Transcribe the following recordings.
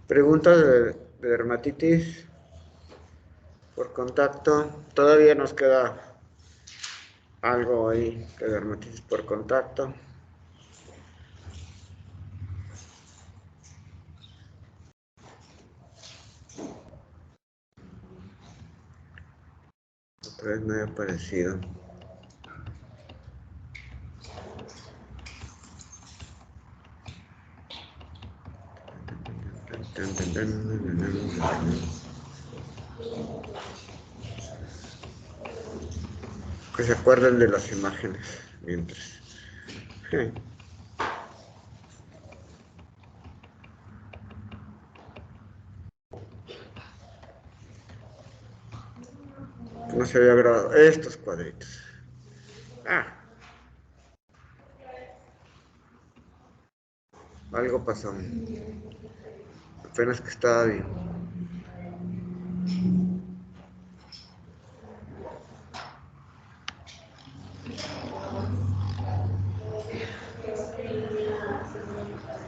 Preguntas de dermatitis por contacto. Todavía nos queda algo ahí de dermatitis por contacto. Otra vez me ha aparecido. Que se acuerden de las imágenes mientras. ¿Cómo se había grabado? Estos cuadritos. Algo pasó. Apenas que estaba bien.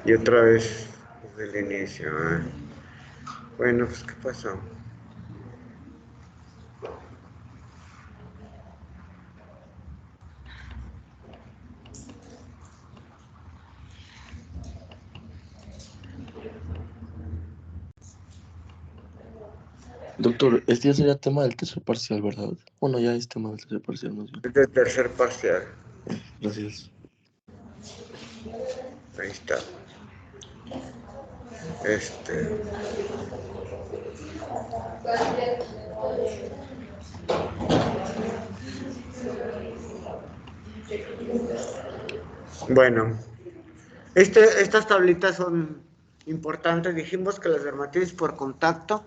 Y otra vez desde el inicio. Bueno, pues ¿qué pasó? Doctor, este ya sería tema del tercer parcial, ¿verdad? Bueno, ya es tema del tercer parcial, más bien. Es del tercer parcial. Gracias. Ahí está. Bueno, estas tablitas son importantes. Dijimos que las dermatitis por contacto,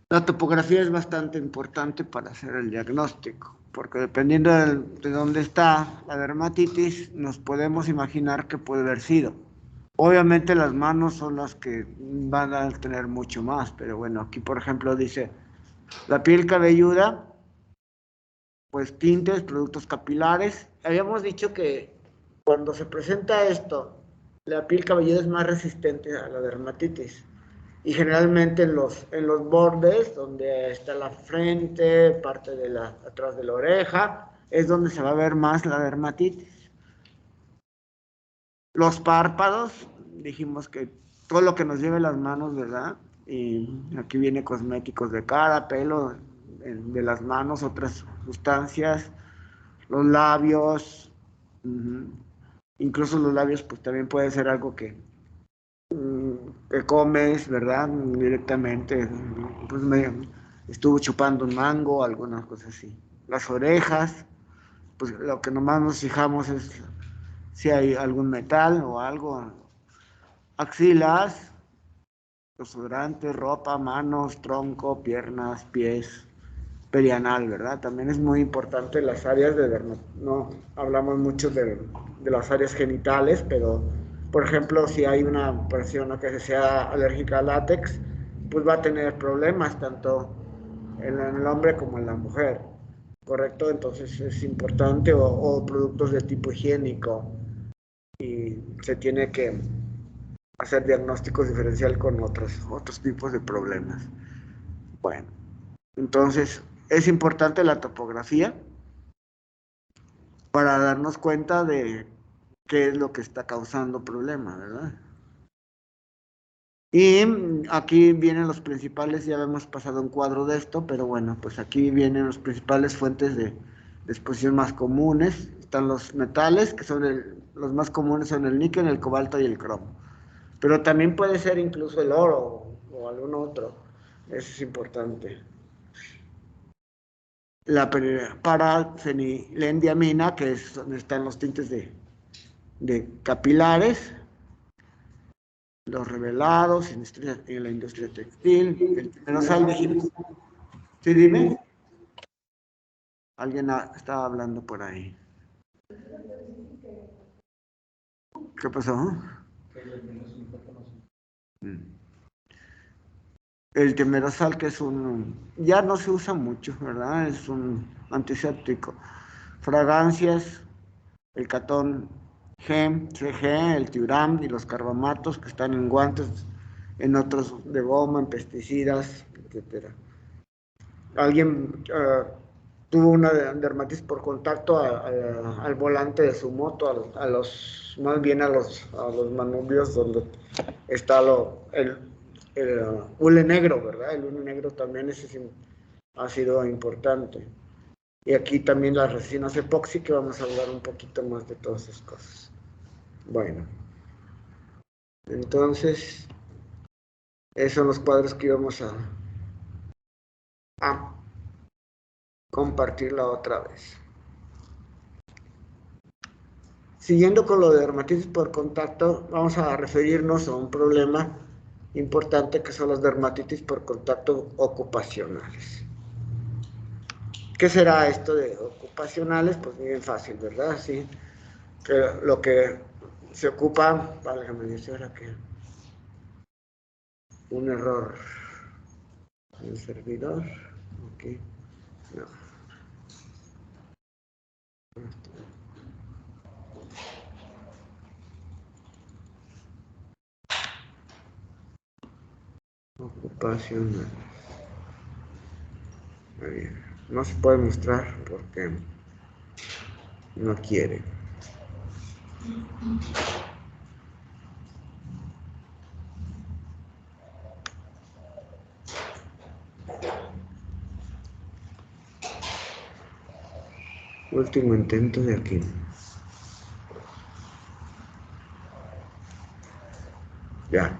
la topografía es bastante importante para hacer el diagnóstico, porque dependiendo de dónde está la dermatitis, nos podemos imaginar qué puede haber sido. Obviamente las manos son las que van a tener mucho más, pero bueno, aquí por ejemplo dice, la piel cabelluda, pues tintes, productos capilares. Habíamos dicho que cuando se presenta esto, la piel cabelluda es más resistente a la dermatitis. Y generalmente en los bordes, donde está la frente, parte de atrás de la oreja, es donde se va a ver más la dermatitis. Los párpados, dijimos que todo lo que nos lleve las manos, ¿verdad? Y aquí viene cosméticos de cara, pelo, de las manos, otras sustancias, los labios, incluso los labios, pues también puede ser algo que comes, ¿verdad? Directamente, pues me estuvo chupando un mango, algunas cosas así. Las orejas, pues lo que nomás nos fijamos es si hay algún metal o algo. Axilas, desodorante, ropa, manos, tronco, piernas, pies, perianal, ¿verdad? También es muy importante las áreas no hablamos mucho de las áreas genitales, pero por ejemplo, si hay una persona que sea alérgica al látex, pues va a tener problemas tanto en el hombre como en la mujer, ¿correcto? Entonces es importante, o productos de tipo higiénico, y se tiene que hacer diagnósticos diferencial con otros tipos de problemas. Bueno, entonces es importante la topografía para darnos cuenta de qué es lo que está causando problemas, ¿verdad? Y aquí vienen los principales, ya hemos pasado un cuadro de esto, pero bueno, pues aquí vienen los principales fuentes de exposición más comunes. Están los metales, que son los más comunes son el níquel, el cobalto y el cromo. Pero también puede ser incluso el oro o algún otro. Eso es importante. La parafenilendiamina, que es donde están los tintes de capilares, los revelados en la industria textil, el timerosal, dijimos. Sí, dime. Alguien estaba hablando por ahí. ¿Qué pasó? El temerosal, que es ya no se usa mucho, ¿verdad? Es un antiséptico. Fragancias, el catón G, CG, el tiuram y los carbamatos que están en guantes en otros de goma, en pesticidas, etcétera. Alguien tuvo una dermatitis por contacto al volante de su moto, más bien a los manubrios donde está el hule negro, ¿verdad? El hule negro también ha sido importante. Y aquí también las resinas epoxi, que vamos a hablar un poquito más de todas esas cosas. Bueno, entonces, esos son los cuadros que íbamos a compartir la otra vez. Siguiendo con lo de dermatitis por contacto, vamos a referirnos a un problema importante que son las dermatitis por contacto ocupacionales. ¿Qué será esto de ocupacionales? Pues bien fácil, ¿verdad? Sí, que lo que se ocupa, válgame, dice ahora que un error en el servidor, ok, no. Ocupacionales. Muy bien. No se puede mostrar porque no quiere. Último intento de aquí. Ya.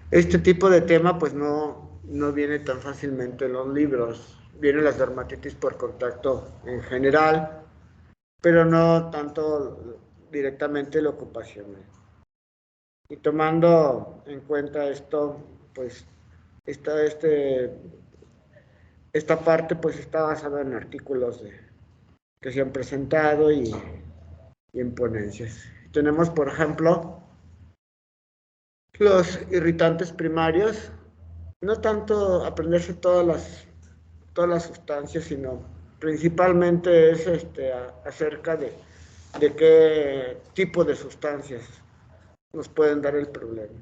Este tipo de tema pues no viene tan fácilmente en los libros. Vienen las dermatitis por contacto en general, pero no tanto directamente lo ocupacional. Y tomando en cuenta esto, pues esta parte pues está basada en artículos que se han presentado y en ponencias. Tenemos, por ejemplo, los irritantes primarios, no tanto aprenderse todas las sustancias, sino principalmente es acerca de qué tipo de sustancias nos pueden dar el problema.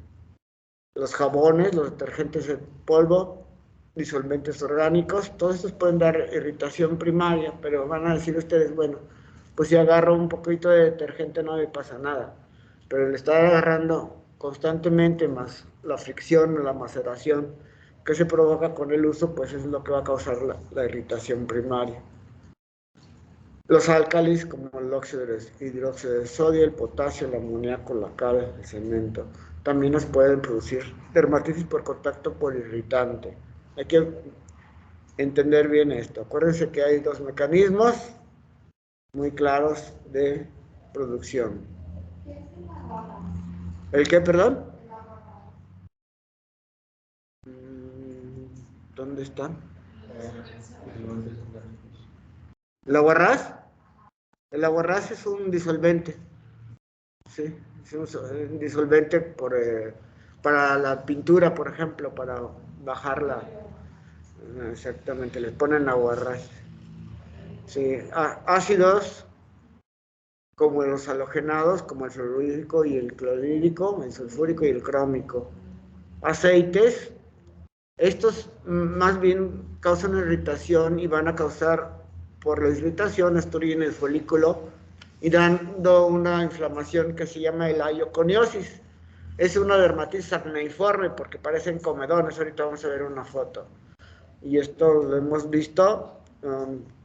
Los jabones, los detergentes en polvo, disolventes orgánicos, todos estos pueden dar irritación primaria, pero van a decir ustedes, bueno, pues si agarro un poquito de detergente no me pasa nada, pero el estar agarrando constantemente más la fricción o la maceración que se provoca con el uso, pues es lo que va a causar la irritación primaria. Los álcalis, como el hidróxido de sodio, el potasio, el amoníaco, la cal, el cemento, también nos pueden producir dermatitis por contacto por irritante. Hay que entender bien esto. Acuérdense que hay dos mecanismos muy claros de producción. ¿El qué, perdón? ¿Dónde están? ¿El aguarrás? El aguarrás es un disolvente. Sí, es un disolvente para la pintura, por ejemplo, para bajarla. Exactamente, les ponen aguarrás. Sí, ácidos como los halogenados, como el fluorhídrico y el clorhídrico, el sulfúrico y el crómico. Aceites, estos más bien causan irritación y van a causar, por la irritación, esturín el folículo y dando una inflamación que se llama el aioconiosis. Es una dermatitis acneiforme porque parecen comedones. Ahorita vamos a ver una foto. Y esto lo hemos visto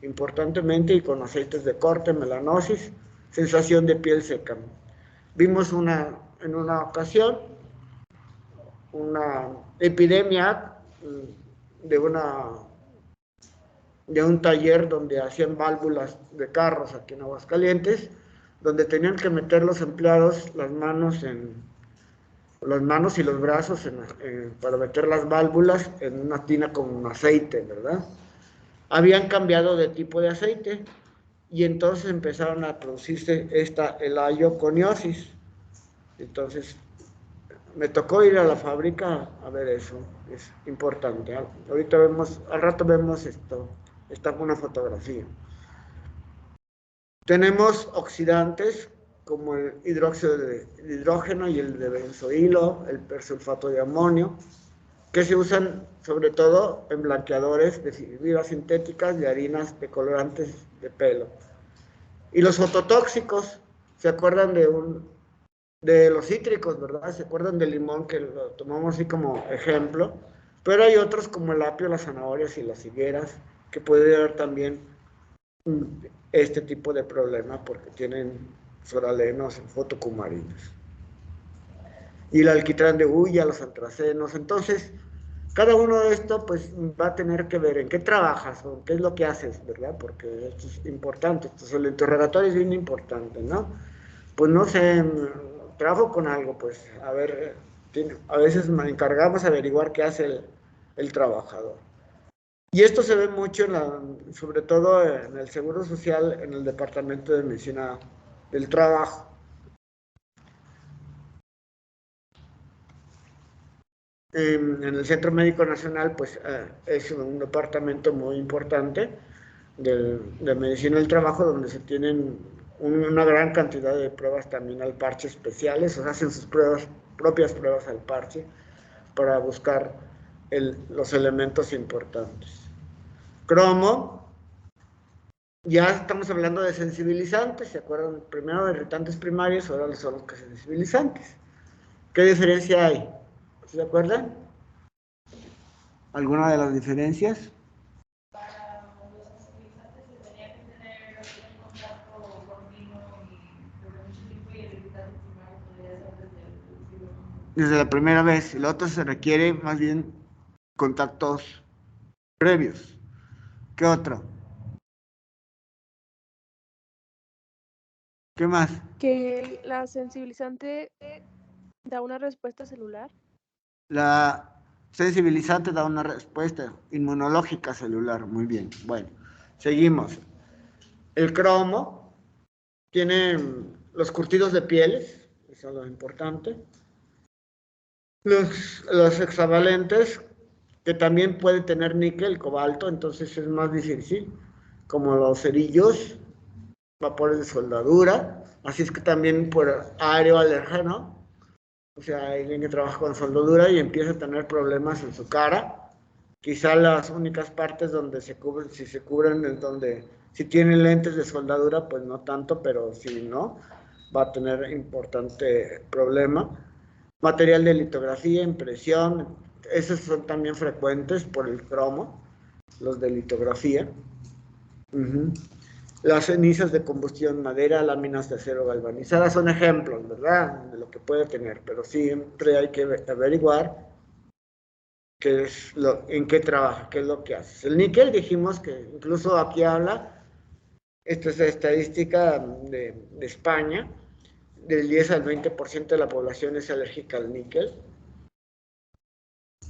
importantemente y con aceites de corte, melanosis, sensación de piel seca. Vimos en una ocasión una epidemia de un taller donde hacían válvulas de carros aquí en Aguascalientes, donde tenían que meter los empleados las manos y los brazos para meter las válvulas en una tina con aceite, ¿verdad? Habían cambiado de tipo de aceite y entonces empezaron a producirse el aioconiosis. Entonces, me tocó ir a la fábrica a ver eso, es importante. Ahorita al rato vemos esto, Está con una fotografía. Tenemos oxidantes como el hidróxido de hidrógeno y el de benzoilo, el persulfato de amonio, que se usan sobre todo en blanqueadores de fibras sintéticas, de harinas, de colorantes de pelo. Y los fototóxicos, ¿se acuerdan de los cítricos, verdad? ¿Se acuerdan del limón, que lo tomamos así como ejemplo? Pero hay otros como el apio, las zanahorias y las higueras, que puede dar también este tipo de problema porque tienen soralenos, fotocumarinas. Y el alquitrán de hulla, los antracenos. Entonces, cada uno de estos pues va a tener que ver en qué trabajas o qué es lo que haces, ¿verdad? Porque esto es importante. Entonces, el interrogatorio es bien importante, ¿no? Pues no sé, trabajo con algo, pues a ver, a veces me encargamos de averiguar qué hace el trabajador. Y esto se ve mucho, sobre todo en el Seguro Social, en el Departamento de Medicina del Trabajo. En el Centro Médico Nacional, pues es un departamento muy importante de Medicina del Trabajo, donde se tienen una gran cantidad de pruebas también al parche especiales, o sea, hacen sus propias pruebas al parche para buscar los elementos importantes. Cromo. Ya estamos hablando de sensibilizantes, ¿se acuerdan? Primero de irritantes primarios, ahora son los que sensibilizantes. ¿Qué diferencia hay? ¿Se acuerdan? ¿Alguna de las diferencias? Para los sensibilizantes se tenía que tener un contacto continuo y durante mucho tiempo, y el irritante primario podría ser desde el principio. Desde la primera vez. El otro se requiere más bien contactos previos. ¿Qué otro? ¿Qué más? Que la sensibilizante da una respuesta celular. La sensibilizante da una respuesta inmunológica celular. Muy bien. Bueno, seguimos. El cromo tiene los curtidos de pieles, eso es lo importante. Los hexavalentes, que también puede tener níquel, cobalto, entonces es más difícil, como los cerillos, vapores de soldadura, así es que también por aeroalérgeno, o sea, hay alguien que trabaja con soldadura y empieza a tener problemas en su cara, quizá las únicas partes donde se cubren, si se cubren es donde, si tienen lentes de soldadura, pues no tanto, pero si no, va a tener importante problema. Material de litografía, impresión, esos son también frecuentes por el cromo, los de litografía. Las cenizas de combustión, madera, láminas de acero galvanizadas, son ejemplos, ¿verdad?, de lo que puede tener, pero siempre hay que averiguar en qué trabaja, qué es lo que hace. El níquel, dijimos que incluso aquí habla, esta es la estadística de España, del 10 al 20% de la población es alérgica al níquel.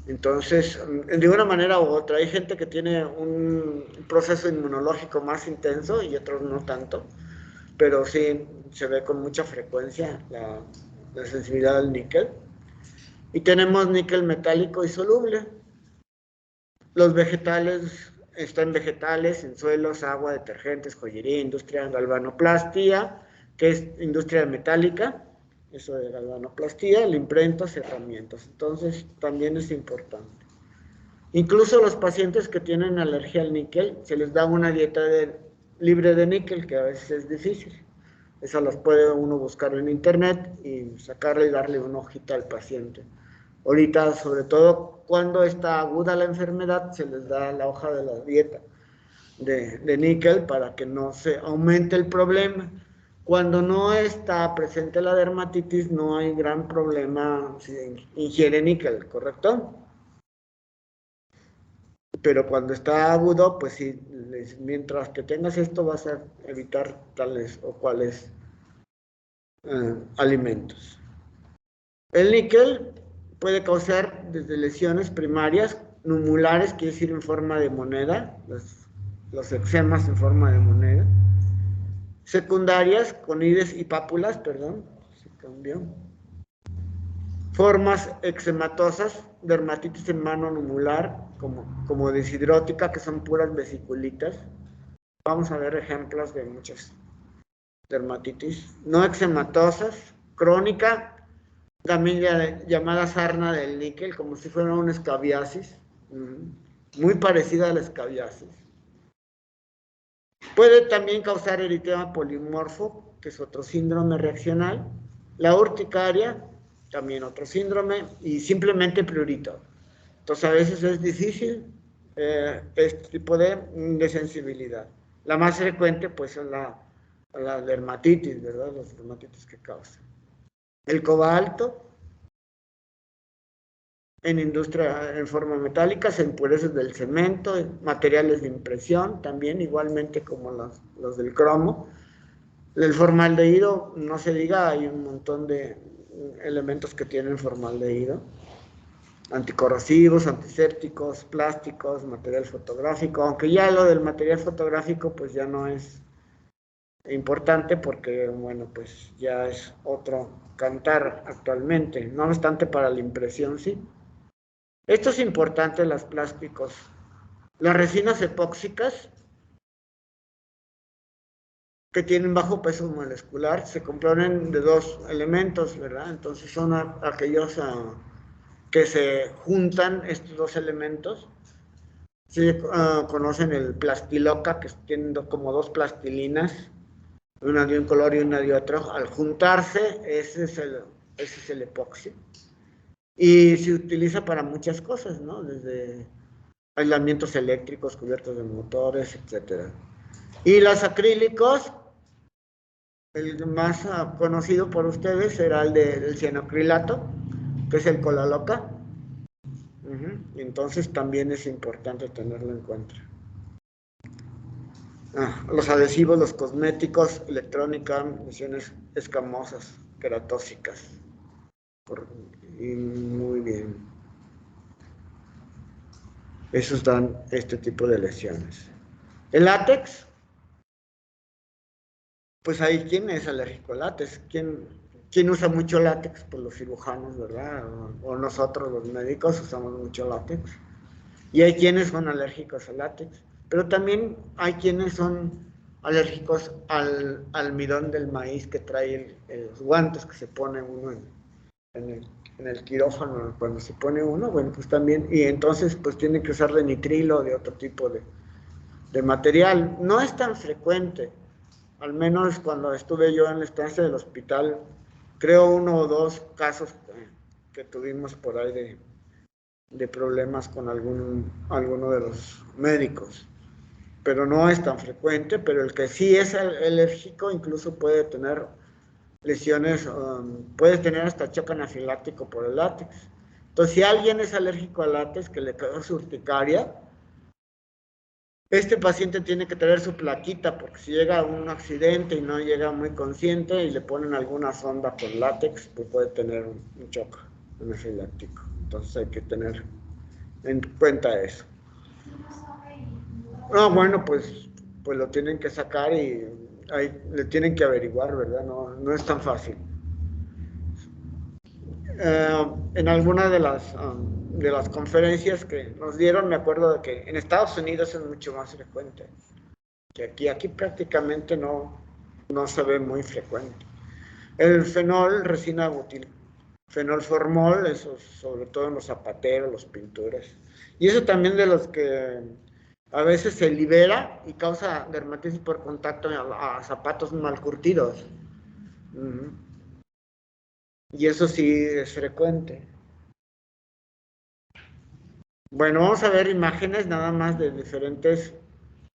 Entonces, de una manera u otra, hay gente que tiene un proceso inmunológico más intenso y otros no tanto, pero sí se ve con mucha frecuencia la sensibilidad al níquel. Y tenemos níquel metálico y soluble. Los vegetales, están vegetales en suelos, agua, detergentes, joyería, industria, galvanoplastía, que es industria metálica, eso de galvanoplastía, el imprentas, herramientas. Entonces, también es importante. Incluso los pacientes que tienen alergia al níquel, se les da una dieta libre de níquel, que a veces es difícil. Eso las puede uno buscar en internet y sacarle y darle una hojita al paciente. Ahorita, sobre todo cuando está aguda la enfermedad, se les da la hoja de la dieta de níquel para que no se aumente el problema. Cuando no está presente la dermatitis, no hay gran problema si ingiere níquel, ¿correcto? Pero cuando está agudo, pues sí, mientras que tengas esto vas a evitar tales o cuales alimentos. El níquel puede causar desde lesiones primarias, numulares, quiere decir en forma de moneda, los eczemas en forma de moneda, secundarias, conides y pápulas, perdón, se cambió, formas eczematosas, dermatitis en mano numular, como deshidrótica, que son puras vesiculitas. Vamos a ver ejemplos de muchas dermatitis no eczematosas, crónica, también llamada sarna del níquel, como si fuera una escabiasis, muy parecida a la escabiasis. Puede también causar eritema polimorfo, que es otro síndrome reaccional, la urticaria, también otro síndrome, y simplemente prurito. Entonces a veces es difícil este tipo de sensibilidad. La más frecuente pues es la dermatitis, ¿verdad? Las dermatitis que causan. El cobalto en industria en forma metálica, se impurezas del cemento, materiales de impresión, también igualmente como los del cromo. El formaldehído, no se diga, hay un montón de elementos que tienen formaldehído. Anticorrosivos, antisépticos, plásticos, material fotográfico, aunque ya lo del material fotográfico pues ya no es importante porque, bueno, pues ya es otro cantar actualmente, no obstante para la impresión sí. Esto es importante, los plásticos. Las resinas epóxicas que tienen bajo peso molecular se componen de dos elementos, ¿verdad? Entonces son aquellos que se juntan estos dos elementos. Sí, conocen el plastiloca, que tienen como dos plastilinas, una de un color y una de otro. Al juntarse, ese es el epoxi. Y se utiliza para muchas cosas, ¿no? Desde aislamientos eléctricos, cubiertos de motores, etc. Y los acrílicos, el más conocido por ustedes será el del cianocrilato, que es el Colaloca. Entonces también es importante tenerlo en cuenta. Los adhesivos, los cosméticos, electrónica, lesiones escamosas, queratóxicas. Y muy bien. Esos dan este tipo de lesiones. El látex, pues hay quien es alérgico al látex. ¿Quién usa mucho látex? Pues los cirujanos, ¿verdad? O nosotros los médicos usamos mucho látex. Y hay quienes son alérgicos al látex. Pero también hay quienes son alérgicos al almidón del maíz que trae los guantes que se pone uno en el quirófano cuando se pone uno, bueno, pues también, y entonces pues tiene que usar de nitrilo o de otro tipo de material. No es tan frecuente, al menos cuando estuve yo en la estancia del hospital, creo 1 o 2 casos que tuvimos por ahí de problemas con alguno de los médicos, pero no es tan frecuente. Pero el que sí es alérgico incluso puede tener lesiones, puede tener hasta choque anafiláctico por el látex. Entonces, si alguien es alérgico al látex, que le causa urticaria, este paciente tiene que tener su plaquita, porque si llega a un accidente y no llega muy consciente y le ponen alguna sonda con látex, pues puede tener un choque anafiláctico. Entonces hay que tener en cuenta eso. Bueno, pues lo tienen que sacar y le tienen que averiguar, ¿verdad? No es tan fácil. En alguna de las conferencias que nos dieron, me acuerdo de que en Estados Unidos es mucho más frecuente que aquí prácticamente no se ve muy frecuente. El fenol, resina butil, fenolformol, eso sobre todo en los zapateros, los pintores, y eso también de los que a veces se libera y causa dermatitis por contacto a zapatos mal curtidos. Y eso sí es frecuente. Bueno, vamos a ver imágenes nada más de diferentes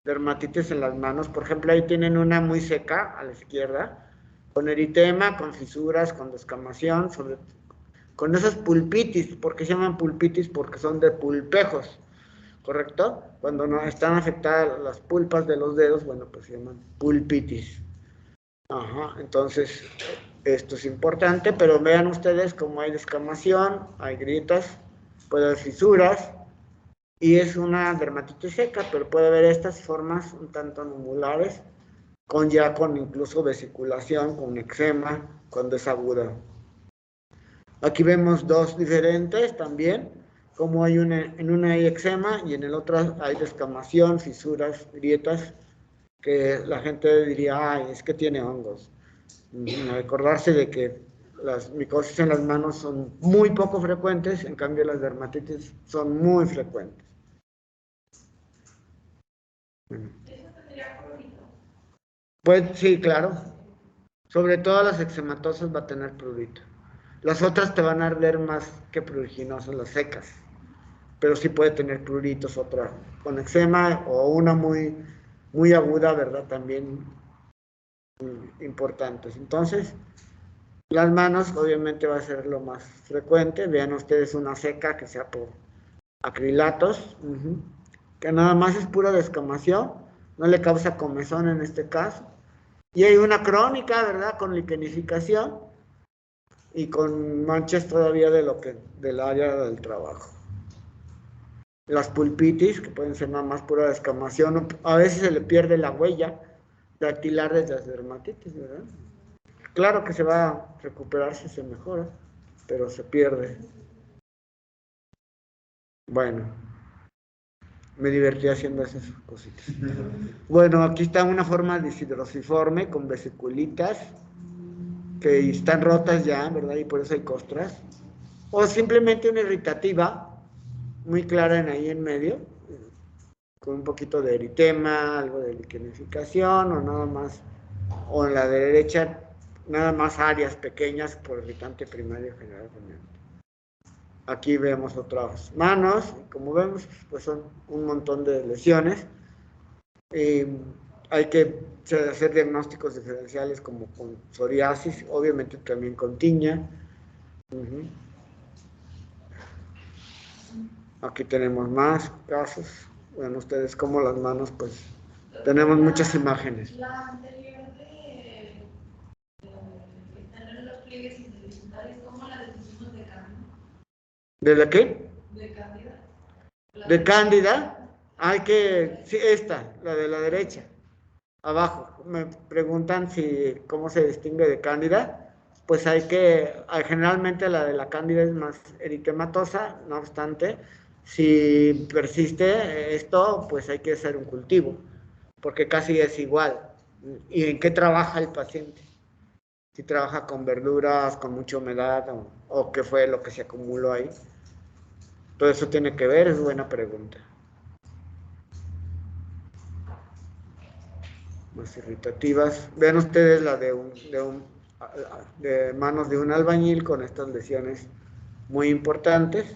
dermatitis en las manos. Por ejemplo, ahí tienen una muy seca a la izquierda, con eritema, con fisuras, con descamación, con esas pulpitis. ¿Por qué se llaman pulpitis? Porque son de pulpejos, ¿correcto? Cuando no están afectadas las pulpas de los dedos, bueno, pues se llaman pulpitis. Entonces, esto es importante, pero vean ustedes cómo hay descamación, hay grietas, puede haber fisuras, y es una dermatitis seca, pero puede haber estas formas un tanto numulares, con incluso vesiculación, con eczema, cuando es aguda. Aquí vemos dos diferentes también, como hay en una hay eczema y en el otro hay descamación, fisuras, grietas, que la gente diría, ay, es que tiene hongos. Recordarse de que las micosis en las manos son muy poco frecuentes, en cambio las dermatitis son muy frecuentes. ¿Eso tendría prurito? Pues sí, claro. Sobre todo las eczematosas va a tener prurito. Las otras te van a arder más que pruriginosas, las secas. Pero sí puede tener pruritos, otra con eczema o una muy, muy aguda, ¿verdad? También importantes. Entonces, las manos obviamente va a ser lo más frecuente. Vean ustedes una seca que sea por acrilatos, que nada más es pura descamación, no le causa comezón en este caso. Y hay una crónica, ¿verdad? Con liquenificación y con manchas todavía del área del trabajo. Las pulpitis, que pueden ser nada más pura descamación, a veces se le pierde la huella dactilar de las dermatitis, ¿verdad? Claro que se va a recuperar si se mejora, pero se pierde. Bueno, me divertí haciendo esas cositas. Bueno, aquí está una forma deshidrosiforme con vesiculitas que están rotas ya, ¿verdad? Y por eso hay costras. O simplemente una irritativa muy clara ahí en medio, con un poquito de eritema, algo de liquenificación o nada más, o en la derecha nada más áreas pequeñas por irritante primario generalmente. Aquí vemos otras manos, como vemos, pues son un montón de lesiones. Hay que hacer diagnósticos diferenciales como con psoriasis, obviamente también con tiña. Aquí tenemos más casos. Ven ustedes como las manos, pues tenemos muchas imágenes. La anterior de tener los pliegues interhorizontales, ¿cómo la definimos de cándida? ¿De la qué? De cándida. De cándida. Hay que, sí, esta, la de la derecha, abajo. Me preguntan si cómo se distingue de cándida. Pues generalmente la de la cándida es más eritematosa, no obstante, si persiste esto, pues hay que hacer un cultivo, porque casi es igual. ¿Y en qué trabaja el paciente? Si trabaja con verduras, con mucha humedad, o qué fue lo que se acumuló ahí. Todo eso tiene que ver, es buena pregunta. Más irritativas. Vean ustedes la de manos de un albañil con estas lesiones muy importantes.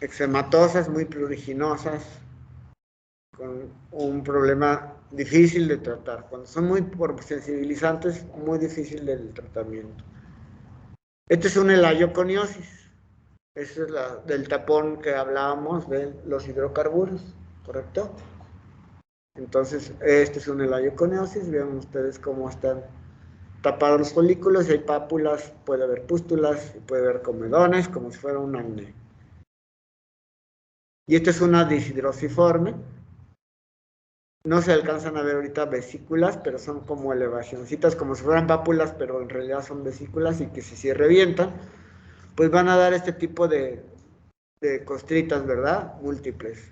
Eczematosas, muy pruriginosas, con un problema difícil de tratar. Cuando son muy sensibilizantes, muy difícil del tratamiento. Este es un elayoconiosis. Esa es la del tapón que hablábamos de los hidrocarburos, ¿correcto? Entonces, este es un elayoconiosis. Vean ustedes cómo están tapados los folículos. Hay pápulas, puede haber pústulas, puede haber comedones, como si fuera un acné. Y esta es una deshidrosiforme. No se alcanzan a ver ahorita vesículas, pero son como elevacioncitas, como si fueran pápulas, pero en realidad son vesículas y que si se revientan, pues van a dar este tipo de costritas, ¿verdad? Múltiples.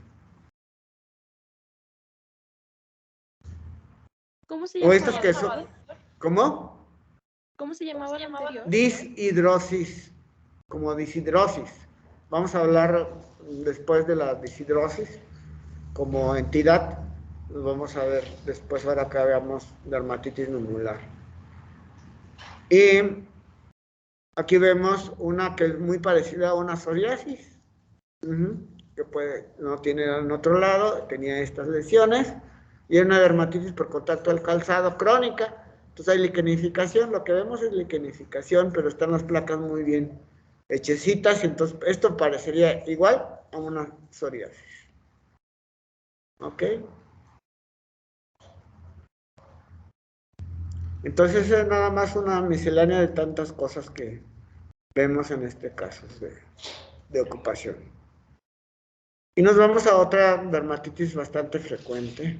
¿Cómo se O llamaba estas la que son, anterior? ¿cómo? ¿Cómo se llamaba la anterior? Deshidrosis, como deshidrosis. Vamos a hablar después de la deshidrosis como entidad. Lo vamos a ver después, ahora que veamos dermatitis nodular. Y aquí vemos una que es muy parecida a una psoriasis, que no tiene en otro lado, tenía estas lesiones, y una dermatitis por contacto al calzado crónica. Entonces hay liquenificación, lo que vemos es liquenificación, pero están las placas muy bien hechecitas, entonces esto parecería igual a una psoriasis. ¿Ok? Entonces es nada más una miscelánea de tantas cosas que vemos en este caso de ocupación. Y nos vamos a otra dermatitis bastante frecuente,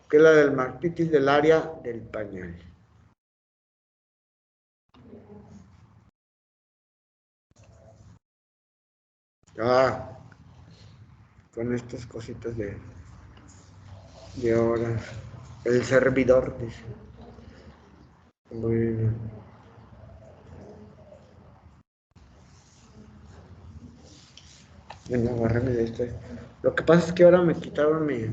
que es la dermatitis del área del pañal. Ah, con estas cositas de horas. El servidor, dice. Bueno. Bueno, agárrame de este. Lo que pasa es que ahora me quitaron mi...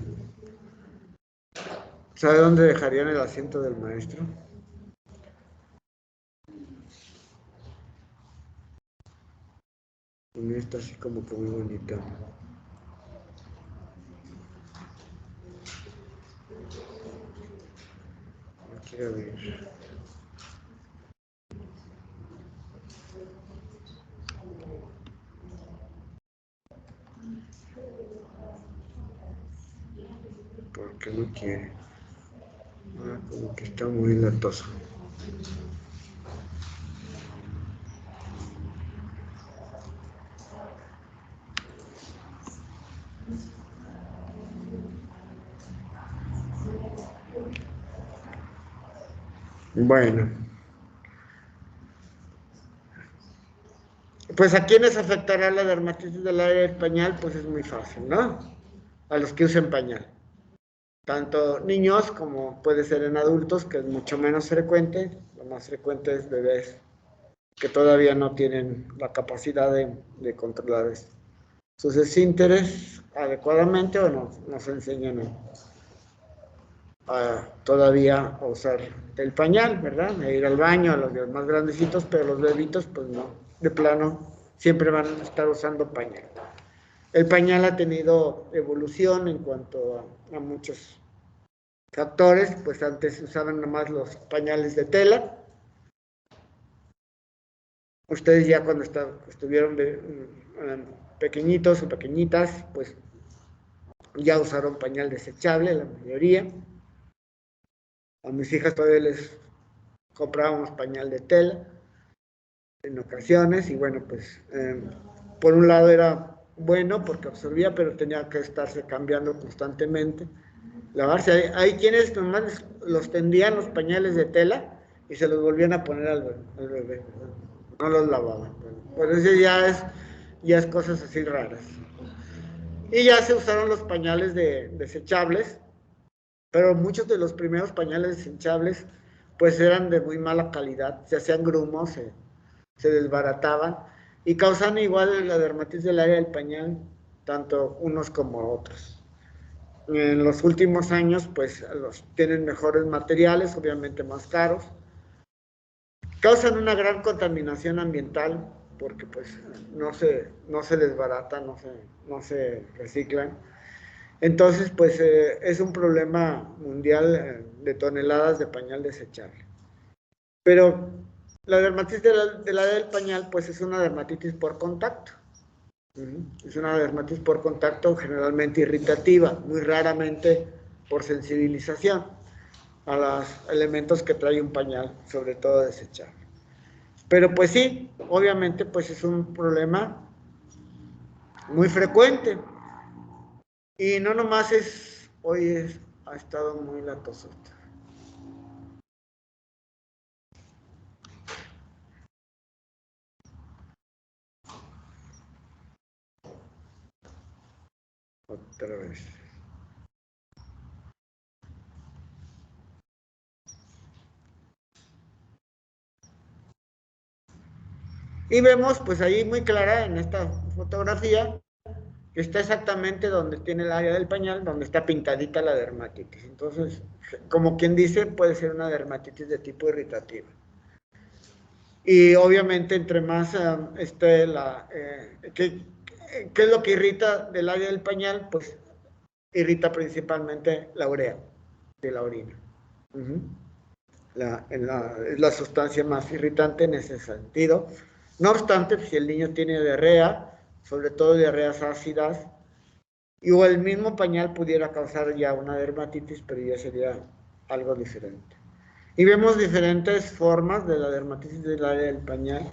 ¿Sabe dónde dejarían el asiento del maestro? Y está así como que muy bonito. No quiero ver. ¿Por qué no quiere? Ah, como que está muy latoso. Bueno, pues ¿a quiénes afectará la dermatitis del área del pañal? Pues es muy fácil, ¿no? A los que usen pañal. Tanto niños como puede ser en adultos, que es mucho menos frecuente. Lo más frecuente es bebés que todavía no tienen la capacidad de controlar sus esfínteres adecuadamente o no nos enseñan todavía a usar el pañal, ¿verdad? A ir al baño a los más grandecitos, pero los bebitos, pues no, de plano, siempre van a estar usando pañal. El pañal ha tenido evolución en cuanto a muchos factores, pues antes usaban nomás los pañales de tela. Ustedes ya cuando estuvieron pequeñitos o pequeñitas, pues ya usaron pañal desechable, la mayoría. A mis hijas todavía les comprábamos pañal de tela en ocasiones y bueno, pues por un lado era bueno porque absorbía, pero tenía que estarse cambiando constantemente, lavarse. Hay quienes nomás los tendían los pañales de tela y se los volvían a poner al bebé, no los lavaban. Por eso ya es cosas así raras. Y ya se usaron los pañales desechables, pero muchos de los primeros pañales desechables pues eran de muy mala calidad, se hacían grumos, se desbarataban y causan igual la dermatitis del área del pañal, tanto unos como otros. En los últimos años pues tienen mejores materiales, obviamente más caros, causan una gran contaminación ambiental porque pues no se desbaratan, no se reciclan. Entonces, pues es un problema mundial de toneladas de pañal desechable. Pero la dermatitis del área del pañal, pues es una dermatitis por contacto. Es una dermatitis por contacto generalmente irritativa, muy raramente por sensibilización a los elementos que trae un pañal, sobre todo desechable. Pero pues sí, obviamente pues es un problema muy frecuente. Y no nomás hoy ha estado muy latoso. Otra vez. Y vemos pues ahí muy clara en esta fotografía que está exactamente donde tiene el área del pañal, donde está pintadita la dermatitis. Entonces, como quien dice, puede ser una dermatitis de tipo irritativa. Y obviamente entre más ¿qué es lo que irrita del área del pañal? Pues irrita principalmente la urea de la orina. Es la sustancia más irritante en ese sentido. No obstante, si el niño tiene diarrea, sobre todo diarreas ácidas, o el mismo pañal pudiera causar ya una dermatitis, pero ya sería algo diferente. Y vemos diferentes formas de la dermatitis del área del pañal.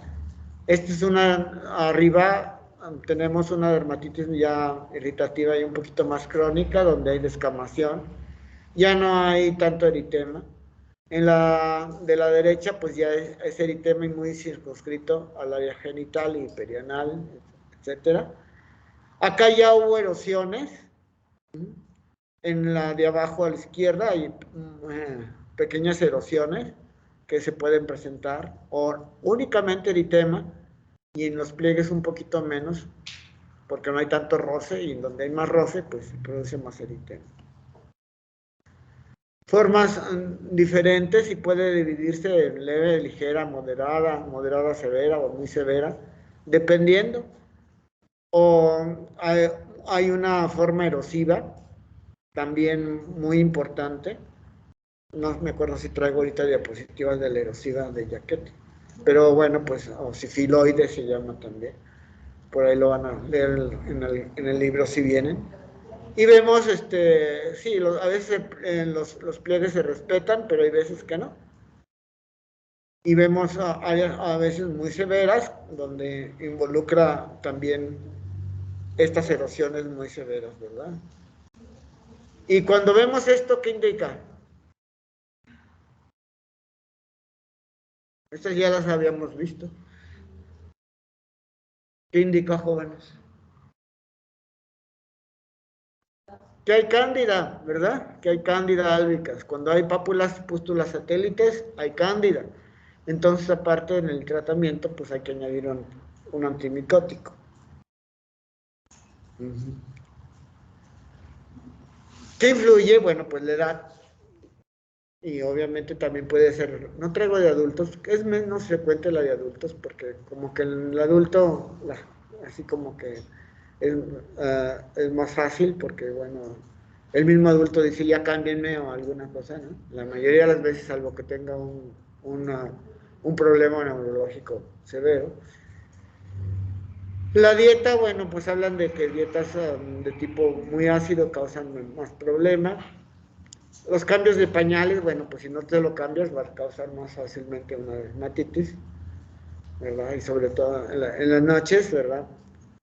Esta es arriba tenemos una dermatitis ya irritativa y un poquito más crónica, donde hay descamación. Ya no hay tanto eritema. De la derecha, pues ya es eritema y muy circunscrito al área genital y perianal, etcétera. Acá ya hubo erosiones. En la de abajo a la izquierda hay pequeñas erosiones que se pueden presentar, o únicamente eritema, y en los pliegues un poquito menos, porque no hay tanto roce, y donde hay más roce, pues se produce más eritema. Formas diferentes y puede dividirse en leve, ligera, moderada, moderada severa o muy severa, dependiendo. O hay una forma erosiva, también muy importante. No me acuerdo si traigo ahorita diapositivas de la erosiva de Jacquet, pero bueno, pues, o sifiloide se llama también. Por ahí lo van a leer en el libro si vienen. Y vemos, sí, a veces los pliegues se respetan, pero hay veces que no. Y vemos áreas a veces muy severas, donde involucra también estas erosiones muy severas, ¿verdad? Y cuando vemos esto, ¿qué indica? Estas ya las habíamos visto. ¿Qué indica, jóvenes? Que hay cándida, ¿verdad? Que hay cándida albicans. Cuando hay pápulas, pústulas satélites, hay cándida. Entonces, aparte en el tratamiento, pues hay que añadir un antimicótico. ¿Qué influye? Bueno, pues la edad. Y obviamente también puede ser, no traigo de adultos, es menos frecuente la de adultos, porque como que el adulto, así como que es más fácil, porque bueno, el mismo adulto dice ya cámbienme o alguna cosa, ¿no? La mayoría de las veces, salvo que tenga un problema neurológico severo. La dieta, bueno, pues hablan de que dietas de tipo muy ácido causan más problemas. Los cambios de pañales, bueno, pues si no te lo cambias va a causar más fácilmente una dermatitis, ¿verdad? Y sobre todo en las noches, ¿verdad?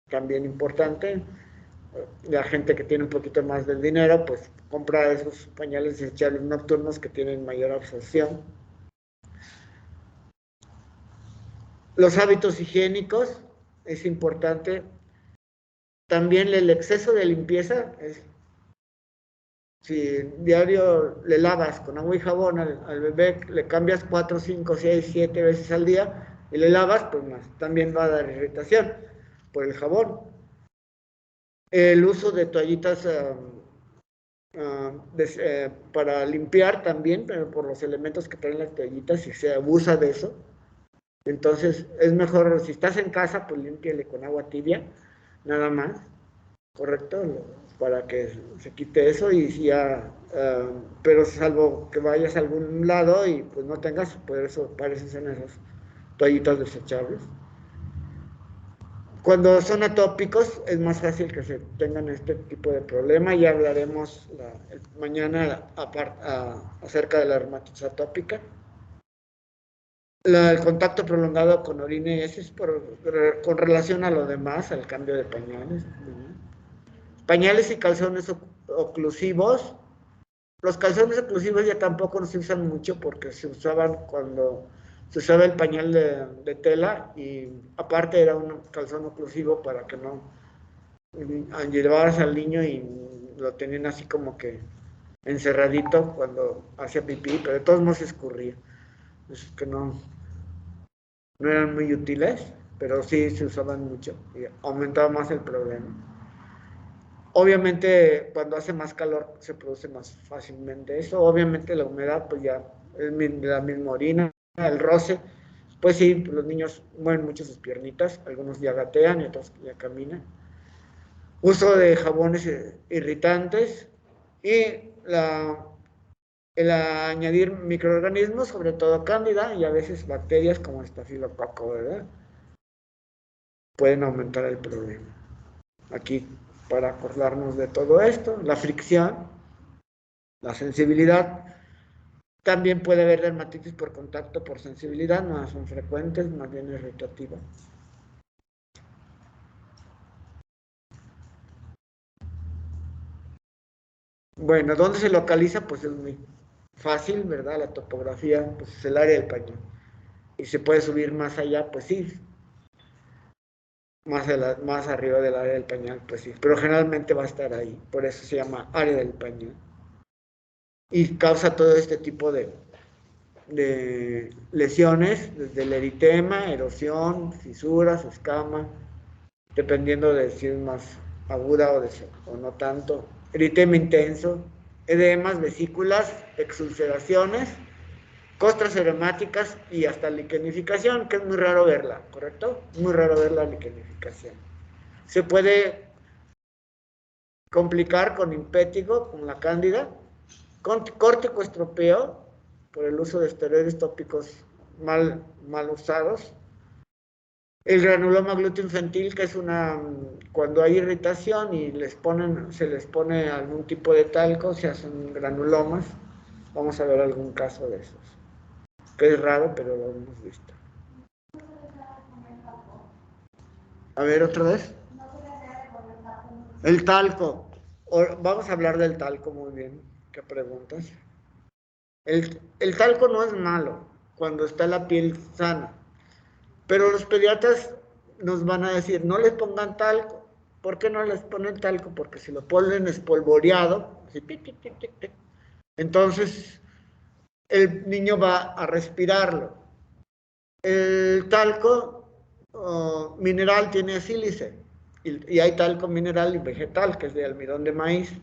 También importante. La gente que tiene un poquito más del dinero, pues compra esos pañales desechables nocturnos que tienen mayor absorción. Los hábitos higiénicos, es importante. También el exceso de limpieza, si diario le lavas con agua y jabón al bebé, le cambias 4, 5, 6, 7 veces al día y le lavas, pues más, también va a dar irritación por el jabón. El uso de toallitas para limpiar también, pero por los elementos que traen las toallitas, si se abusa de eso, entonces es mejor, si estás en casa, pues límpiale con agua tibia, nada más, ¿correcto? Para que se quite eso y si ya, pero salvo que vayas a algún lado y pues no tengas, por eso parecen esas toallitas desechables. Cuando son atópicos es más fácil que se tengan este tipo de problema. Ya hablaremos mañana acerca de la dermatitis atópica. El contacto prolongado con orina y heces con relación a lo demás, al cambio de pañales. Pañales y calzones oclusivos. Los calzones oclusivos ya tampoco se usan mucho porque se usaban cuando se usaba el pañal de tela y aparte era un calzón oclusivo para que no llevaras al niño y lo tenían así como que encerradito cuando hacía pipí, pero de todos modos se escurría. Es que no eran muy útiles, pero sí se usaban mucho y aumentaba más el problema. Obviamente, cuando hace más calor se produce más fácilmente eso. Obviamente, la humedad, pues ya es la misma orina, el roce. Pues sí, los niños mueven mucho sus piernitas, algunos ya gatean y otros ya caminan. Uso de jabones irritantes y el añadir microorganismos, sobre todo cándida y a veces bacterias como estafilococo, ¿verdad? Pueden aumentar el problema. Aquí, para acordarnos de todo esto, la fricción, la sensibilidad, también puede haber dermatitis por contacto por sensibilidad, no son frecuentes, más bien irritativa. Bueno, ¿dónde se localiza? Pues es muy fácil, ¿verdad? La topografía, pues es el área del pañal. Y se puede subir más allá, pues sí. más arriba del área del pañal, pues sí, pero generalmente va a estar ahí, por eso se llama área del pañal. Y causa todo este tipo de lesiones, desde el eritema, erosión, fisuras, escama, dependiendo de si es más aguda o no tanto. Eritema intenso, edemas, vesículas, exulceraciones, costras edemáticas y hasta liquenificación, que es muy raro verla, ¿correcto? Muy raro ver la liquenificación. Se puede complicar con impétigo, con la cándida, con corticoestropeo, por el uso de esteroides tópicos mal usados. El granuloma glúteo infantil, que es cuando hay irritación y se les pone algún tipo de talco, se hacen granulomas. Vamos a ver algún caso de esos, que es raro, pero lo hemos visto. A ver, otra vez. El talco. Vamos a hablar del talco, muy bien. ¿Qué preguntas? El talco no es malo cuando está la piel sana, pero los pediatras nos van a decir, no les pongan talco. ¿Por qué no les ponen talco? Porque si lo ponen espolvoreado, así, entonces el niño va a respirarlo. El talco mineral tiene sílice, y hay talco mineral y vegetal, que es de almidón de maíz.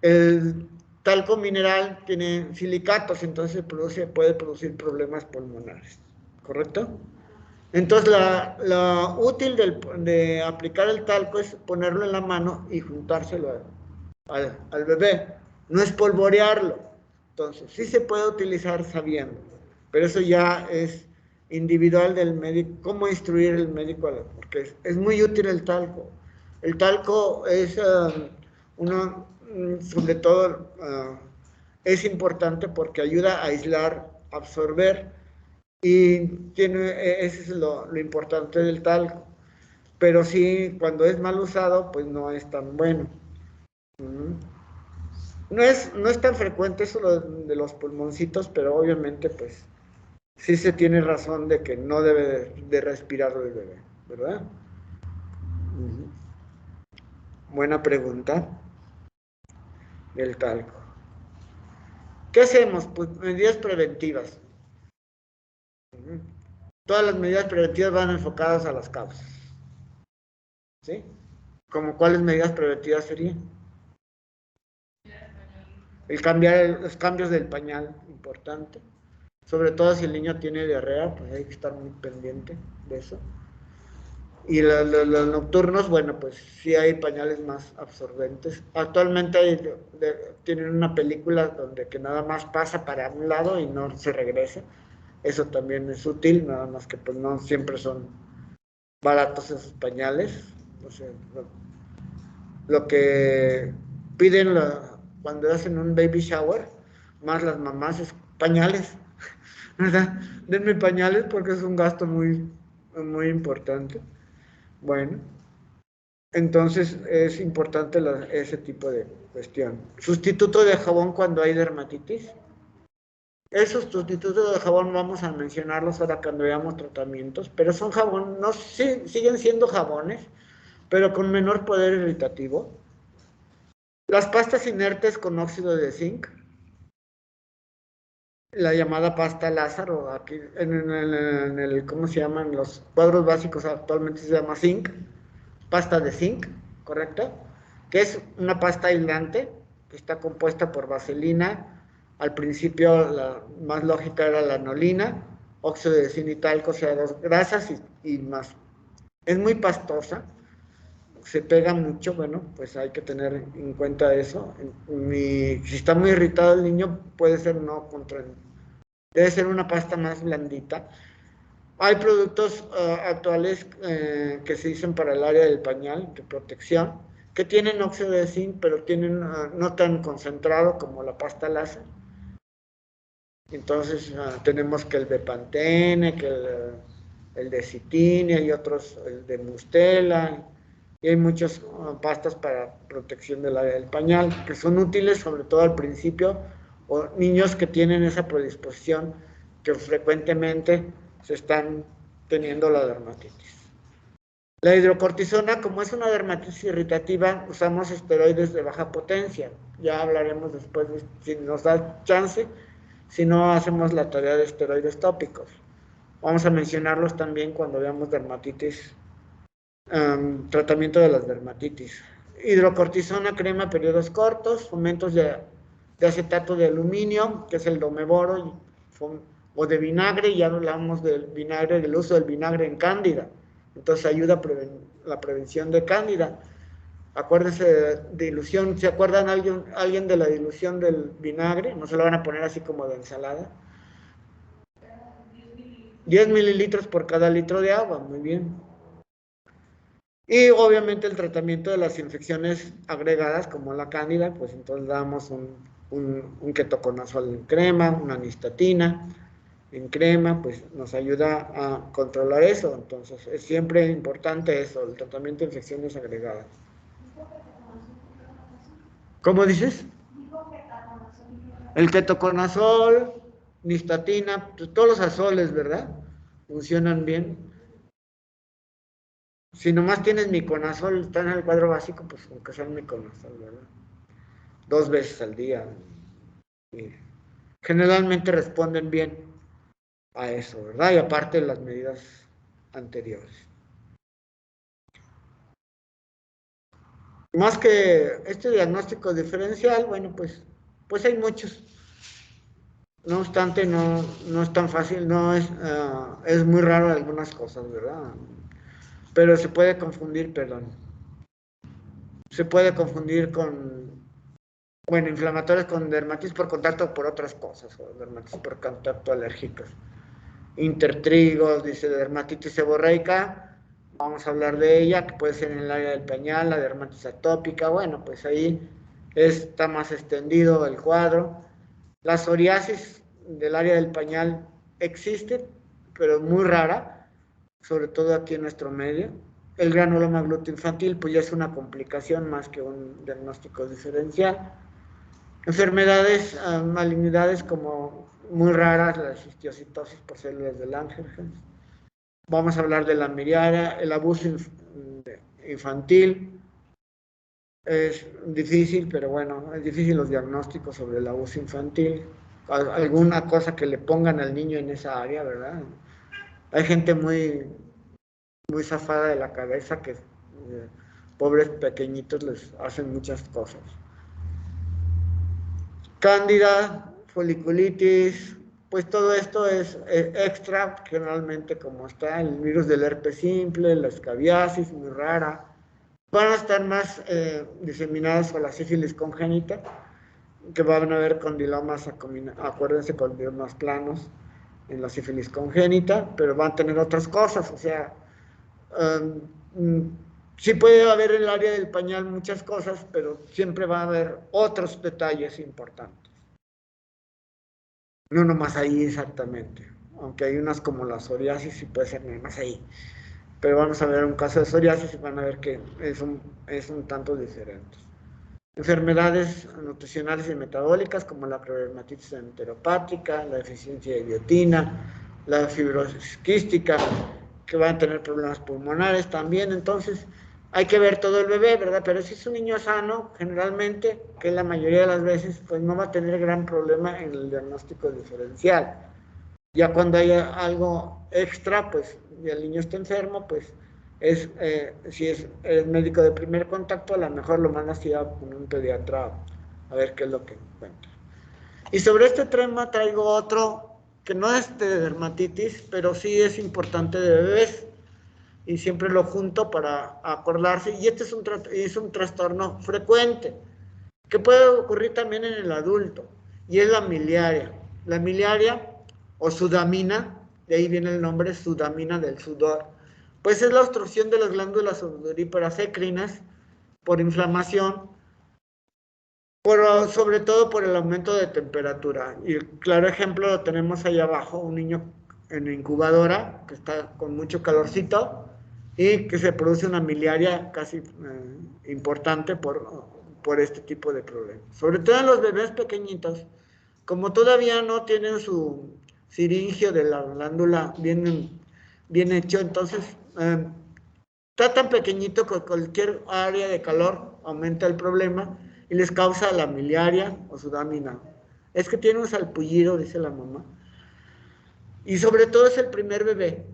El talco mineral tiene silicatos, entonces puede producir problemas pulmonares, ¿correcto? Entonces, la útil de aplicar el talco es ponerlo en la mano y juntárselo al bebé, no espolvorearlo. Entonces, sí se puede utilizar sabiendo, pero eso ya es individual del médico, cómo instruir el médico, porque es muy útil el talco. El talco es sobre todo, es importante porque ayuda a aislar, absorber, y ese es lo importante del talco. Pero sí, cuando es mal usado, pues no es tan bueno. No es tan frecuente eso de los pulmoncitos, pero obviamente, pues, sí se tiene razón de que no debe de respirar el bebé, ¿verdad? Buena pregunta del talco. ¿Qué hacemos? Pues medidas preventivas. Todas las medidas preventivas van enfocadas a las causas. ¿Sí? ¿Como cuáles medidas preventivas serían? Los cambios del pañal, importante. Sobre todo si el niño tiene diarrea, pues hay que estar muy pendiente de eso. Y los nocturnos, bueno, pues sí hay pañales más absorbentes. Actualmente tienen una película donde que nada más pasa para un lado y no se regresa. Eso también es útil, nada más que pues no siempre son baratos esos pañales. O sea, lo que piden cuando hacen un baby shower, más las mamás, es pañales, ¿verdad? Denme pañales porque es un gasto muy, muy importante. Bueno, entonces es importante ese tipo de cuestión. Sustituto de jabón cuando hay dermatitis. Esos sustitutos de jabón vamos a mencionarlos ahora cuando veamos tratamientos, pero son jabón, no, siguen siendo jabones, pero con menor poder irritativo. Las pastas inertes con óxido de zinc, la llamada pasta Lázaro, aquí en el, ¿cómo se llaman? Los cuadros básicos actualmente se llama zinc, pasta de zinc, ¿correcto? Que es una pasta aislante, que está compuesta por vaselina. Al principio la más lógica era la anolina, óxido de zinc y talco, o sea, dos grasas y más. Es muy pastosa, se pega mucho, bueno, pues hay que tener en cuenta eso. Si está muy irritado el niño, puede ser debe ser una pasta más blandita. Hay productos actuales que se dicen para el área del pañal, de protección, que tienen óxido de zinc, pero tienen no tan concentrado como la pasta láser. Entonces tenemos que el Bepantene, que el de Citina y otros, el de Mustela, y hay muchas pastas para protección del área del pañal, que son útiles sobre todo al principio, o niños que tienen esa predisposición, que frecuentemente se están teniendo la dermatitis. La hidrocortisona, como es una dermatitis irritativa, usamos esteroides de baja potencia. Ya hablaremos después, si nos da chance, si no hacemos la tarea de esteroides tópicos. Vamos a mencionarlos también cuando veamos dermatitis, tratamiento de las dermatitis. Hidrocortisona, crema, periodos cortos, fomentos de acetato de aluminio, que es el domeboro, o de vinagre, ya hablamos del vinagre, del uso del vinagre en cándida. Entonces ayuda a la prevención de cándida. Acuérdense de dilución. ¿Se acuerdan alguien de la dilución del vinagre? No se lo van a poner así como de ensalada. 10 mililitros por cada litro de agua, muy bien. Y obviamente el tratamiento de las infecciones agregadas como la cándida, pues entonces damos un ketoconazol en crema, una nistatina en crema, pues nos ayuda a controlar eso. Entonces es siempre importante eso, el tratamiento de infecciones agregadas. ¿Cómo dices? El ketoconazol, nistatina, pues todos los azoles, ¿verdad? Funcionan bien. Si nomás tienes miconazol, está en el cuadro básico, pues aunque sea el miconazol, ¿verdad? 2 veces al día. Y generalmente responden bien a eso, ¿verdad? Y aparte de las medidas anteriores. Más que este diagnóstico diferencial, bueno, pues hay muchos. No obstante, no es tan fácil, es muy raro algunas cosas, ¿verdad? Pero se puede confundir, perdón. Se puede confundir con, bueno, inflamatorios con dermatitis por contacto por otras cosas, o dermatitis por contacto alérgicos. Intertrigos, dice dermatitis seborreica, vamos a hablar de ella, que puede ser en el área del pañal, la dermatitis atópica, bueno, pues ahí está más extendido el cuadro. La psoriasis del área del pañal existe, pero es muy rara, sobre todo aquí en nuestro medio. El granuloma glúteo-infantil, pues ya es una complicación más que un diagnóstico diferencial. Enfermedades, malignidades como muy raras, la histiocitosis por células de Langerhans. Vamos a hablar de la miriaria, el abuso infantil. Es difícil, pero bueno, es difícil los diagnósticos sobre el abuso infantil. Alguna cosa que le pongan al niño en esa área, ¿verdad? Hay gente muy zafada de la cabeza que pobres pequeñitos les hacen muchas cosas. Cándida, foliculitis, pues todo esto es extra, generalmente como está el virus del herpes simple, la escabiasis, muy rara. Van a estar más diseminadas con la sífilis congénita, que van a haber condilomas, acuérdense, condilomas planos en la sífilis congénita, pero van a tener otras cosas, o sea, sí puede haber en el área del pañal muchas cosas, pero siempre va a haber otros detalles importantes. No nomás ahí exactamente, aunque hay unas como la psoriasis y puede ser nomás ahí. Pero vamos a ver un caso de psoriasis y van a ver que es un tanto diferente. Enfermedades nutricionales y metabólicas como la dermatitis enteropática, la deficiencia de biotina, la fibrosis quística, que van a tener problemas pulmonares también. Entonces hay que ver todo el bebé, ¿verdad? Pero si es un niño sano, generalmente, que la mayoría de las veces, pues no va a tener gran problema en el diagnóstico diferencial. Ya cuando haya algo extra, pues, y el niño está enfermo, pues, si es el médico de primer contacto, a lo mejor lo mandas ya con un pediatra a ver qué es lo que encuentra. Y sobre este tema traigo otro, que no es de dermatitis, pero sí es importante de bebés, y siempre lo junto para acordarse, y este es un trastorno frecuente, que puede ocurrir también en el adulto, y es la miliaria. La miliaria o sudamina, de ahí viene el nombre sudamina del sudor, pues es la obstrucción de las glándulas sudoríparas encrinas por inflamación, sobre todo por el aumento de temperatura. Y el claro ejemplo lo tenemos ahí abajo, un niño en incubadora que está con mucho calorcito y que se produce una miliaria casi importante por este tipo de problemas. Sobre todo en los bebés pequeñitos, como todavía no tienen su siringio de la glándula bien hecho, entonces está tan pequeñito que cualquier área de calor aumenta el problema y les causa la miliaria o sudamina. Es que tiene un salpullido, dice la mamá. Y sobre todo es el primer bebé.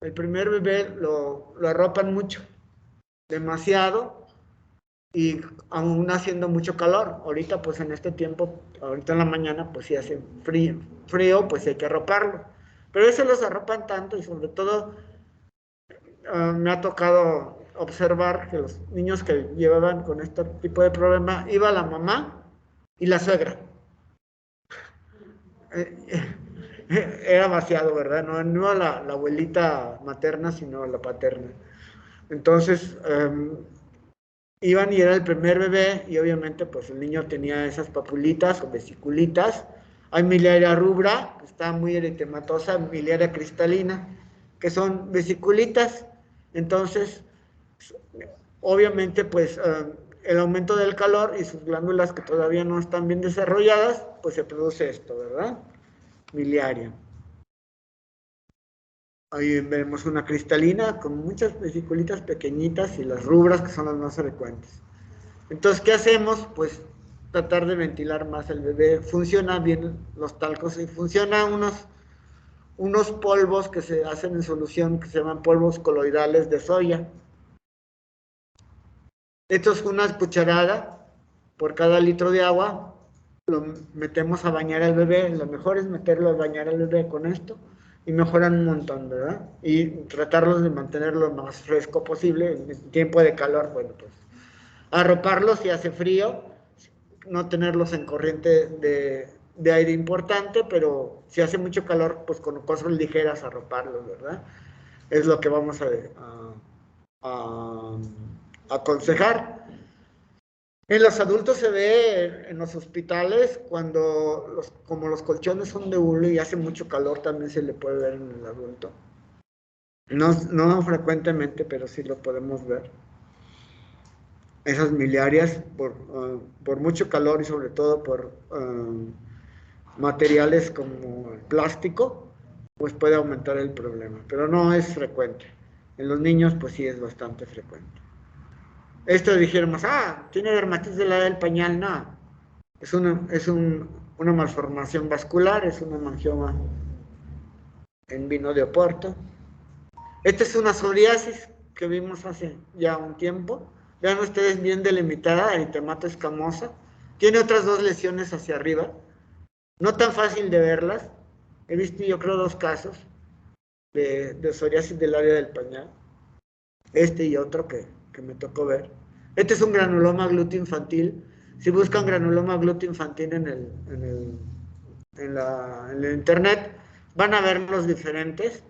El primer bebé lo arropan mucho, demasiado, y aún haciendo mucho calor. Ahorita, pues en este tiempo, ahorita en la mañana, pues si hace frío, pues hay que arroparlo. Pero eso los arropan tanto y sobre todo me ha tocado observar que los niños que llevaban con este tipo de problema, iba la mamá y la suegra. Era vaciado, ¿verdad? No a la abuelita materna, sino a la paterna. Entonces, iban y era el primer bebé y obviamente pues el niño tenía esas papulitas o vesiculitas. Hay miliaria rubra, que está muy eritematosa, miliaria cristalina, que son vesiculitas. Entonces, obviamente pues el aumento del calor y sus glándulas que todavía no están bien desarrolladas, pues se produce esto, ¿verdad? Miliaria. Ahí vemos una cristalina con muchas vesiculitas pequeñitas y las rubras que son las más frecuentes. Entonces, ¿qué hacemos? Pues tratar de ventilar más el bebé. Funciona bien los talcos y funcionan unos polvos que se hacen en solución que se llaman polvos coloidales de soya. Esto es una cucharada por cada litro de agua. Lo metemos a bañar al bebé. Lo mejor es meterlo a bañar al bebé con esto y mejoran un montón, ¿verdad? Y tratarlos de mantenerlo lo más fresco posible. En tiempo de calor, bueno, pues arroparlos si hace frío, no tenerlos en corriente de aire importante, pero si hace mucho calor, pues con cosas ligeras arroparlos, ¿verdad? Es lo que vamos a aconsejar. En los adultos se ve en los hospitales cuando como los colchones son de hule y hace mucho calor, también se le puede ver en el adulto. No frecuentemente, pero sí lo podemos ver. Esas miliarias por mucho calor y sobre todo por materiales como el plástico, pues puede aumentar el problema, pero no es frecuente. En los niños, pues sí es bastante frecuente. Esto dijéramos, tiene dermatitis del área del pañal, no. Es una malformación vascular, es un hemangioma en vino de Oporto. Esta es una psoriasis que vimos hace ya un tiempo. Vean ustedes bien delimitada, eritemato escamosa. Tiene otras dos lesiones hacia arriba. No tan fácil de verlas. He visto yo creo 2 casos de psoriasis del área del pañal. Este y otro que me tocó ver. Este es un granuloma glúteo infantil. Si buscan granuloma glúteo infantil en el internet, van a ver los diferentes.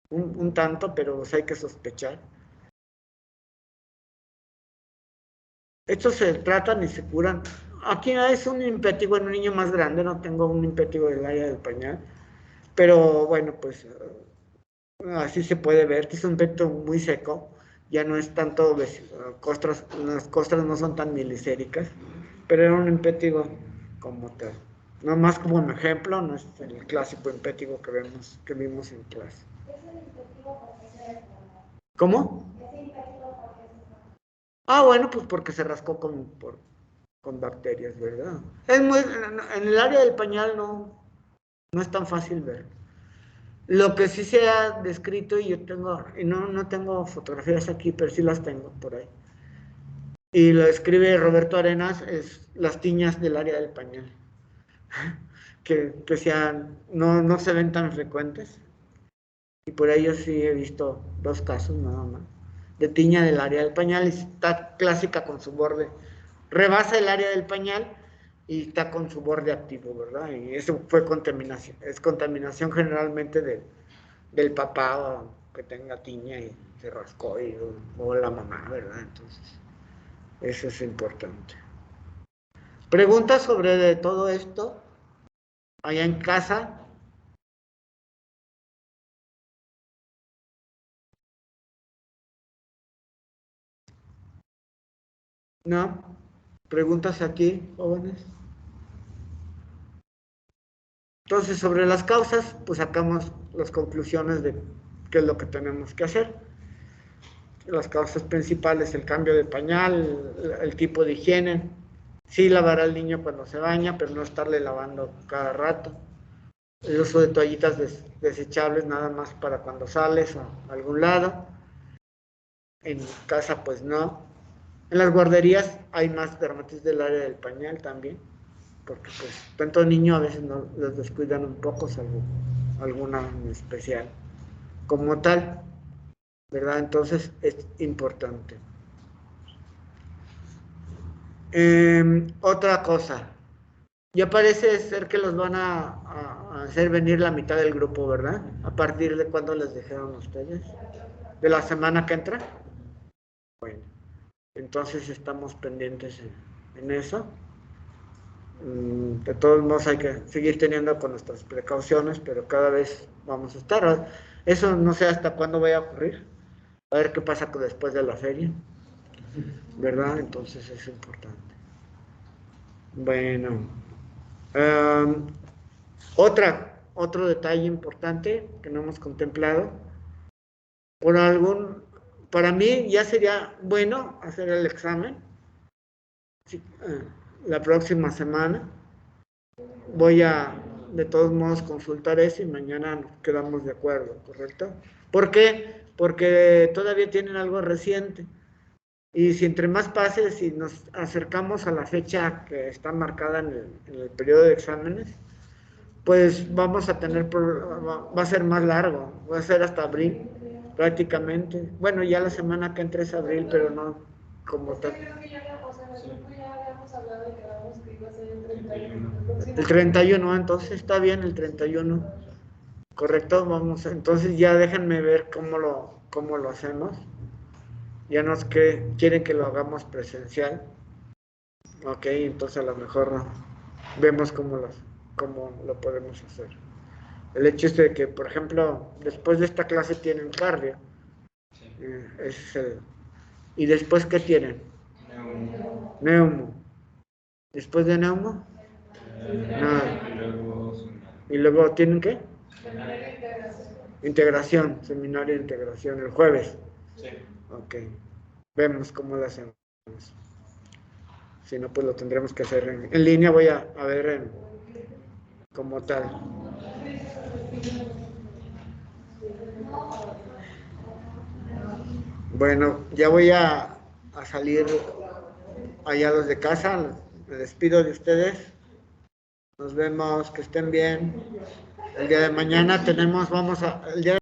Un tanto, pero hay que sospechar. Estos se tratan y se curan. Aquí es un impétigo en un niño más grande, no tengo un impétigo del área del pañal, pero bueno, pues así se puede ver que es un impétigo muy seco, ya no es tanto costras, las costras no son tan milicéricas, pero era un impétigo como tal. No más como un ejemplo, no es el clásico impétigo que vimos en clase. ¿Cómo? Bueno, pues porque se rascó con bacterias, ¿verdad? En el área del pañal no es tan fácil ver. Lo que sí se ha descrito, y yo tengo, y no tengo fotografías aquí, pero sí las tengo por ahí. Y lo escribe Roberto Arenas, es las tiñas del área del pañal. que no se ven tan frecuentes. Y por ello sí he visto 2 casos nada más. De tiña del área del pañal, y está clásica con su borde. Rebasa el área del pañal y está con su borde activo, ¿verdad? Y eso fue contaminación. Es contaminación generalmente del papá que tenga tiña y se rascó, o la mamá, ¿verdad? Entonces, eso es importante. ¿Preguntas sobre de todo esto allá en casa? ¿No? ¿Preguntas aquí, jóvenes? Entonces, sobre las causas, pues sacamos las conclusiones de qué es lo que tenemos que hacer. las causas principales: el cambio de pañal, el tipo de higiene. Sí lavar al niño cuando se baña, pero no estarle lavando cada rato. El uso de toallitas desechables nada más para cuando sales a algún lado. En casa pues no. En las guarderías hay más dermatitis del área del pañal también, porque pues tanto niño a veces no los descuidan un poco, salvo alguna en especial. Como tal, ¿verdad? Entonces es importante. Otra cosa, ya parece ser que los van a hacer venir la mitad del grupo, ¿verdad? ¿A partir de cuándo les dijeron ustedes? ¿De la semana que entra? Bueno, entonces estamos pendientes en eso. De todos modos hay que seguir teniendo con nuestras precauciones, pero cada vez vamos a estar. Eso no sé hasta cuándo vaya a ocurrir. A ver qué pasa después de la feria, ¿verdad? Entonces es importante. Bueno, otro detalle importante que no hemos contemplado. Para mí ya sería bueno hacer el examen la próxima semana. Voy a, de todos modos, consultar eso y mañana nos quedamos de acuerdo, ¿correcto? ¿Por qué? Porque todavía tienen algo reciente. Y si entre más pase, si nos acercamos a la fecha que está marcada en el periodo de exámenes, pues vamos a tener, va a ser más largo, va a ser hasta abril, prácticamente. Bueno, ya la semana que entra es abril, pero no como tal. Creo que ya, o sea, en el grupo ya habíamos hablado y quedamos que iba a ser el 31. El 31, entonces está bien el 31. Correcto, vamos, entonces ya déjenme ver cómo lo hacemos. Ya nos quieren que lo hagamos presencial. Ok, entonces a lo mejor vemos cómo lo podemos hacer. El hecho es de que, por ejemplo, después de esta clase tienen cardio. ¿Y después qué tienen? Neumo. ¿Después de neumo? Nada. ¿Y luego tienen qué? Integración, seminario de integración, el jueves. Sí. Ok. Vemos cómo lo hacemos. Si no, pues lo tendremos que hacer en línea. Voy a ver como tal. Bueno, ya voy a salir allá los de casa. Me despido de ustedes. Nos vemos, que estén bien. El día de mañana el día